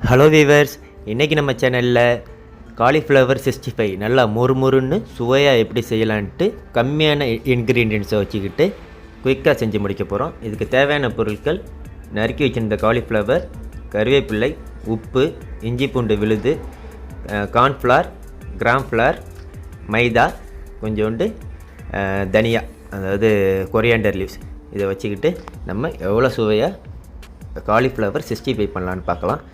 Hello viewers, இன்றைக்கி நம்ம சேனலில் காலிஃப்ளவர் 65 நல்லா மொறுமொறுன்னு சுவையாக எப்படி செய்யலான்ட்டு கம்மியான இன்க்ரீடியன்ஸை வச்சுக்கிட்டு குயிக்காக செஞ்சு முடிக்க போகிறோம். இதுக்கு தேவையான பொருட்கள்: நறுக்கி வச்சுருந்த காலிஃப்ளவர், கருவேப்பிள்ளை, உப்பு, இஞ்சி பூண்டு விழுது, கார்ன்ஃப்ளவர், கிராம்ஃப்ளவர், மைதா, கொஞ்சோண்டு தனியா அதாவது கொரியாண்டர் லீவ்ஸ். இதை வச்சுக்கிட்டு நம்ம எவ்வளோ சுவையாக காலிஃப்ளவர் 65 பண்ணலான்னு பார்க்கலாம்.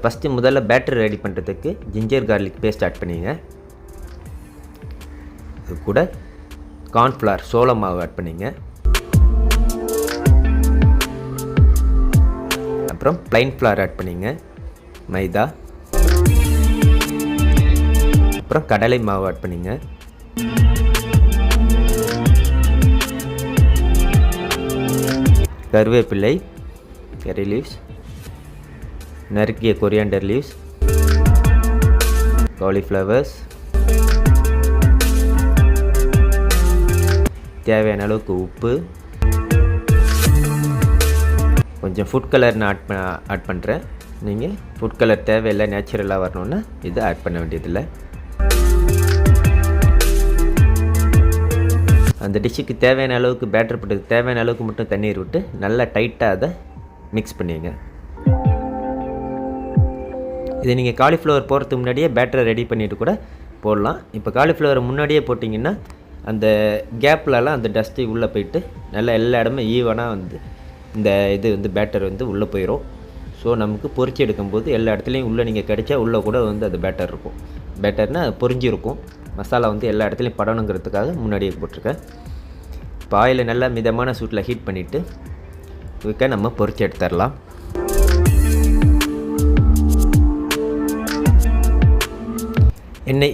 ஃபஸ்ட்டு முதல்ல பேட்டர் ரெடி பண்ணுறதுக்கு ஜிஞ்சர் கார்லிக் பேஸ்ட் ஆட் பண்ணிங்க. இது கூட கார்ன்ஃப்ளவர் சோள மாவு ஆட் பண்ணிங்க. அப்புறம் ப்ளைன் ஃப்ளவர் ஆட் பண்ணிங்க. மைதா, அப்புறம் கடலை மாவு ஆட் பண்ணிங்க. கருவேப்பிள்ளை, கரி லீவ்ஸ், நறுக்கிய கொரியாண்டர் லீவ்ஸ், காலிஃப்ளவர்ஸ், தேவையான அளவுக்கு உப்பு, கொஞ்சம் ஃபுட் கலர் நான் ஆட் பண்ணுறேன். நீங்கள் ஃபுட் கலர் தேவையில்லை, நேச்சுரலாக வரணுன்னா இதை ஆட் பண்ண வேண்டியதில்லை. அந்த டிஷ்ஷுக்கு தேவையான அளவுக்கு பேட்டர் போட்டு தேவையான அளவுக்கு மட்டும் தண்ணீர் விட்டு நல்லா டைட்டாக அதை மிக்ஸ் பண்ணிங்க. இதை நீங்கள் காலிஃப்ளவர் போடுறதுக்கு முன்னாடியே பேட்டரை ரெடி பண்ணிவிட்டு கூட போடலாம். இப்போ காலிஃப்ளவரை முன்னாடியே போட்டிங்கன்னா அந்த கேப்லலாம் அந்த டஸ்ட்டு உள்ளே போயிட்டு நல்லா எல்லா இடமே ஈவனாக இந்த பேட்டர் உள்ளே போயிடும். ஸோ நமக்கு பொரிச்சு எடுக்கும்போது எல்லா இடத்துலையும் உள்ளே நீங்கள் கடிச்சா உள்ளே கூட அது பேட்டர் இருக்கும். பேட்டர்னால் அது பொரிஞ்சிருக்கும். மசாலா எல்லா இடத்துலையும் படணுங்கிறதுக்காக முன்னாடியே போட்டிருக்கேன். இப்போ ஆயிலை நல்லா மிதமான சூட்டில் ஹீட் பண்ணிவிட்டு குயிக்காக நம்ம பொரிச்சு எடுத்துடலாம்.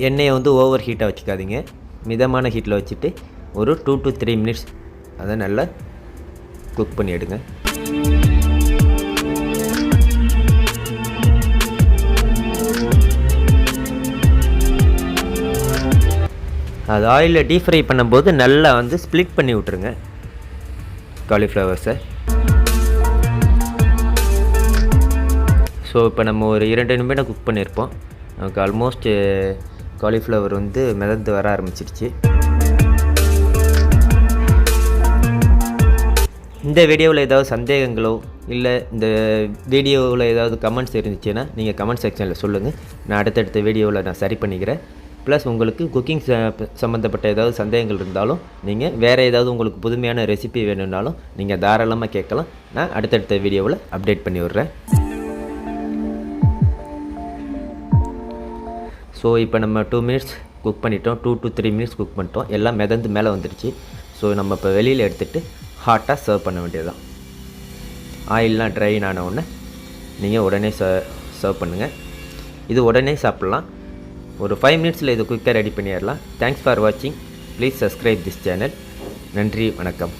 எண்ணெயை ஓவர் ஹீட்டாக வச்சுக்காதீங்க. மிதமான ஹீட்டில் வச்சுட்டு ஒரு 2 to 3 minutes அதை நல்லா குக் பண்ணி எடுங்க. அது ஆயிலில் டீப் ஃப்ரை பண்ணும்போது நல்லா ஸ்ப்ளிட் பண்ணி விட்ருங்க காலிஃப்ளவர்ஸை. ஸோ இப்போ நம்ம ஒரு 2 நிமிடம் குக் பண்ணியிருப்போம். நமக்கு ஆல்மோஸ்ட் காலிஃப்ளவர் மிதந்து வர ஆரம்பிச்சிருச்சு. இந்த வீடியோவில் ஏதாவது சந்தேகங்களோ இல்லை இந்த வீடியோவில் ஏதாவது கமெண்ட்ஸ் இருந்துச்சுன்னா நீங்கள் கமெண்ட் செக்ஷனில் சொல்லுங்கள். நான் அடுத்தடுத்த வீடியோவில் நான் சரி பண்ணிக்கிறேன். ப்ளஸ் உங்களுக்கு குக்கிங் சம்மந்தப்பட்ட ஏதாவது சந்தேகங்கள் இருந்தாலும் நீங்கள் வேறு ஏதாவது உங்களுக்கு புதுமையான ரெசிபி வேணும்னாலும் நீங்கள் தாராளமாக கேட்கலாம். நான் அடுத்தடுத்த வீடியோவில் அப்டேட் பண்ணி விட்றேன். ஸோ இப்போ நம்ம 2 minutes குக் பண்ணிட்டோம். 2 to 3 minutes குக் பண்ணிட்டோம். எல்லாம் மிதந்து மேலே வந்துடுச்சு. ஸோ நம்ம இப்போ வெளியில் எடுத்துகிட்டு ஹாட்டாக சர்வ் பண்ண வேண்டியதுதான். ஆயிலெலாம் ட்ரைன் ஆன உடனே நீங்கள் உடனே சர்வ் பண்ணுங்கள். இது உடனே சாப்பிட்லாம். ஒரு 5 minutesல இது குயிக்காக ரெடி பண்ணிடலாம். தேங்க்ஸ் ஃபார் வாட்சிங். Please subscribe this channel. நன்றி, வணக்கம்.